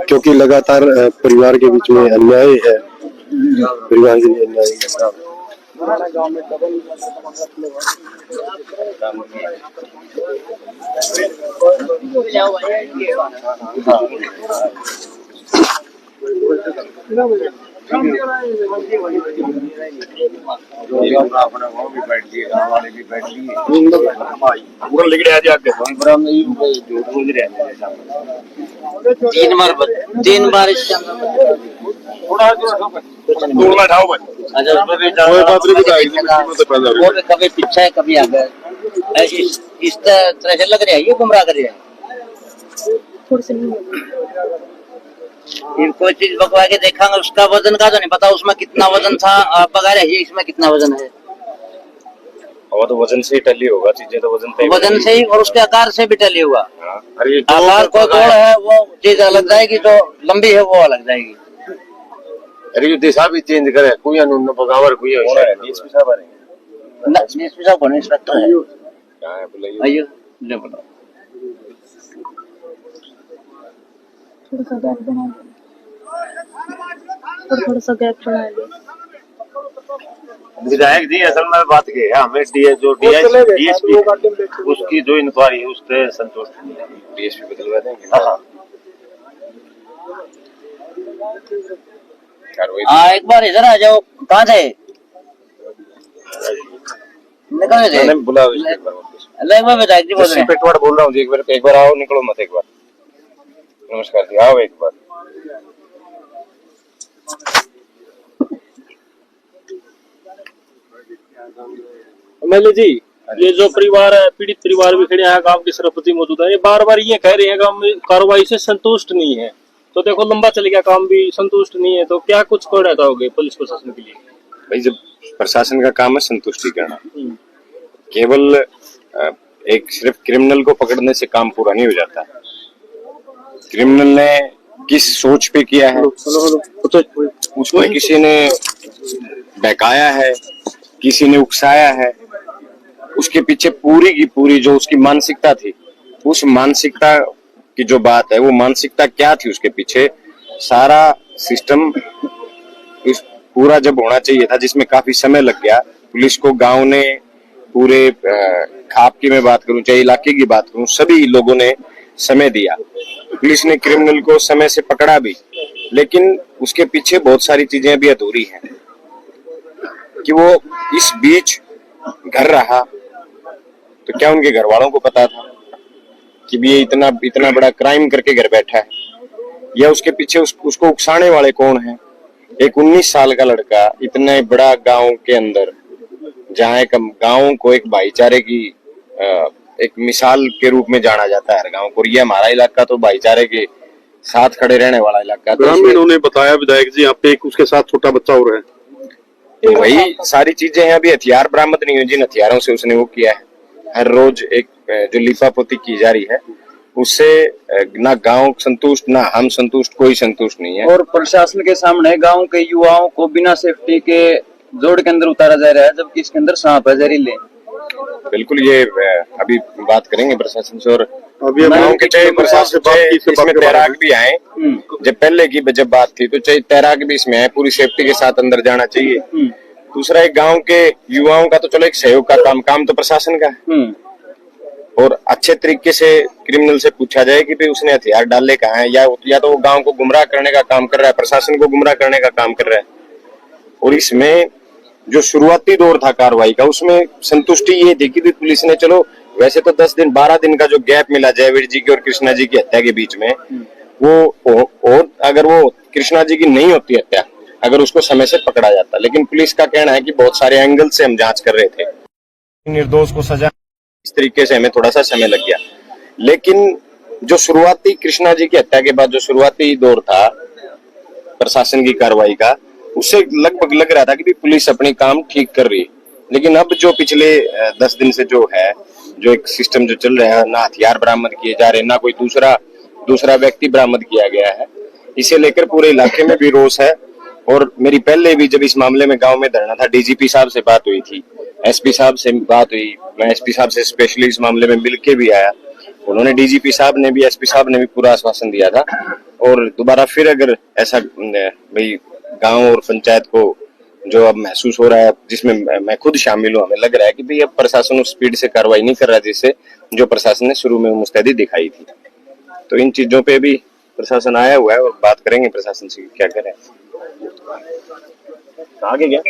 क्योंकि लगातार परिवार के बीच में अन्याय है, परिवार के लिए अन्याय है। तीन बार कभी पीछे है कभी आगे, इस तरह से लग रहा है, ये गुमराह कर रहा है। कोई चीज पकवा के देखांगे, उसका वजन का तो नहीं पता, उसमें कितना वजन था, आप पका रहे हैं इसमें कितना वजन है। और तो वजन से ही टली होगा चीजें, तो वजन से ही और उसके आकार से भी टली हुआ। आकार को तोड़ है वो चीज अलग जाएगी, जो लंबी है वो अलग जाएगी। अरे दिशा भी चेंज करे, कोई अनुन्न पगावर कोई है डीएसपी साहब आ रहे हैं ना, डीएसपी साहब बने इंस्पेक्टर है। क्या है बुलाइए, आइए ले बोलो। थोड़ा सा गैप बना और थोड़ा सा गैप बना ले। विधायक जी असल में बात की है, हमें जो डीएसपी उसकी जो इंक्वायरी है उससे संतुष्ट नहीं है, डीएसपी बदलवा देंगे। हाँ एक बार इधर आ जाओ, कहाँ थे? निकल थे बुला विधायक जी बोल रहे हैं। पेटवाड़ बोल रहा हूँ जी, एक बार आओ, निकलो मत एक बार। नमस्कार जी, आओ एक बार। एमएलए जी, ये जो परिवार है, पीड़ित परिवार भी खड़े हैं, गांव के सरपंच मौजूद है, ये बार बार ये कह रहे हैं कि हम कार्रवाई से संतुष्ट नहीं है। तो देखो लंबा चल गया, काम भी संतुष्ट नहीं है, तो क्या कुछ करना चाहोगे पुलिस प्रशासन के लिए? भाई जब प्रशासन का काम है संतुष्टि करना, केवल एक सिर्फ क्रिमिनल को पकड़ने से काम पूरा नहीं हो जाता। क्रिमिनल ने किस सोच पे किया है, उसको किसी ने बहकाया है, किसी ने उकसाया है, उसके पीछे पूरी की पूरी जो उसकी मानसिकता थी, उस मानसिकता की जो बात है, वो मानसिकता क्या थी उसके पीछे, सारा सिस्टम इस पूरा जब होना चाहिए था, जिसमें काफी समय लग गया। पुलिस को गांव ने पूरे खाप की मैं बात करूं चाहे इलाके की बात करूं, सभी लोगों ने समय दिया। पुलिस ने क्रिमिनल को समय से पकड़ा भी, लेकिन उसके पीछे बहुत सारी चीजें अभी अधूरी हैं कि वो इस बीच घर रहा, तो क्या उनके घर वालों को पता था कि ये इतना बड़ा क्राइम करके घर बैठा है, या उसके पीछे उसको उकसाने वाले कौन हैं? एक 19 साल का लड़का इतने बड़ा गांव के अंदर, जहाँ एक गांव को एक भाईचारे की एक मिसाल के रूप में जाना जाता है हर गांव को, ये हमारा इलाका तो भाईचारे के साथ खड़े रहने वाला इलाका। ग्रामीणों ने बताया विधायक जी, यहाँ पे एक उसके साथ छोटा बच्चा हो रहा है, तो वही सारी चीजें हैं। अभी हथियार बरामद नहीं हुए, जिन हथियारों से उसने वो किया है, हर रोज एक जो लिपापोती की जा रही है, उससे ना गांव संतुष्ट, ना हम संतुष्ट, कोई संतुष्ट नहीं है। और प्रशासन के सामने गांव के युवाओं को बिना सेफ्टी के जोड़ के अंदर उतारा जा रहा है, जबकि इसके अंदर सांप है जहरीले। बिल्कुल, ये अभी बात करेंगे प्रशासन से। और अभी गांव के प्रशासन से इसमें तैराक भी आए, जब पहले की जब बात थी तो चाहिए तैराक भी इसमें है, पूरी सेफ्टी के साथ अंदर जाना चाहिए। दूसरा, एक गांव के युवाओं का तो चलो एक सहयोग का काम तो प्रशासन का है, और अच्छे तरीके से क्रिमिनल से पूछा जाए कि भाई उसने हथियार डाले कहाँ है, या तो वो गांव को गुमराह करने का काम कर रहा है, प्रशासन को गुमराह करने का काम कर रहा है। और इसमें जो शुरुआती दौर था कार्रवाई का, उसमें संतुष्टि ये थी कि पुलिस ने, चलो वैसे तो 10 दिन 12 दिन का जो गैप मिला जयवीर जी की और कृष्णा जी की हत्या के बीच में, वो और अगर वो कृष्णा जी की नहीं होती हत्या, अगर उसको समय से पकड़ा जाता। लेकिन पुलिस का कहना है कि बहुत सारे एंगल से हम जांच कर रहे थे, निर्दोष को सजा, इस तरीके से हमें थोड़ा सा समय लग गया। लेकिन जो शुरुआती कृष्णा जी की हत्या के बाद जो शुरुआती दौर था प्रशासन की कार्रवाई का, उससे लगभग लग रहा था कि पुलिस अपनी काम ठीक कर रही है। लेकिन अब जो पिछले 10 दिन से जो है, जो एक सिस्टम जो चल रहा है, ना हथियार बरामद किए जा रहे, ना कोई दूसरा व्यक्ति बरामद किया गया है, इसे लेकर पूरे इलाके में भी रोष है। और मेरी पहले भी जब इस मामले में गांव में धरना था, डीजीपी साहब से बात हुई थी, एसपी साहब से बात हुई, मैं एसपी साहब से स्पेशली इस मामले में मिलके भी आया, उन्होंने डीजीपी साहब ने भी, एसपी साहब ने भी पूरा आश्वासन दिया था। और दोबारा फिर अगर ऐसा भाई गांव और पंचायत को जो अब महसूस हो रहा है, जिसमें मैं खुद शामिल हूँ, हमें लग रहा है कि भाई अब प्रशासन उस स्पीड से कार्रवाई नहीं कर रहा जिससे जो प्रशासन ने शुरू में मुस्तैदी दिखाई थी। तो इन चीजों पे भी प्रशासन आया हुआ है और बात करेंगे प्रशासन से क्या करें। आगे क्या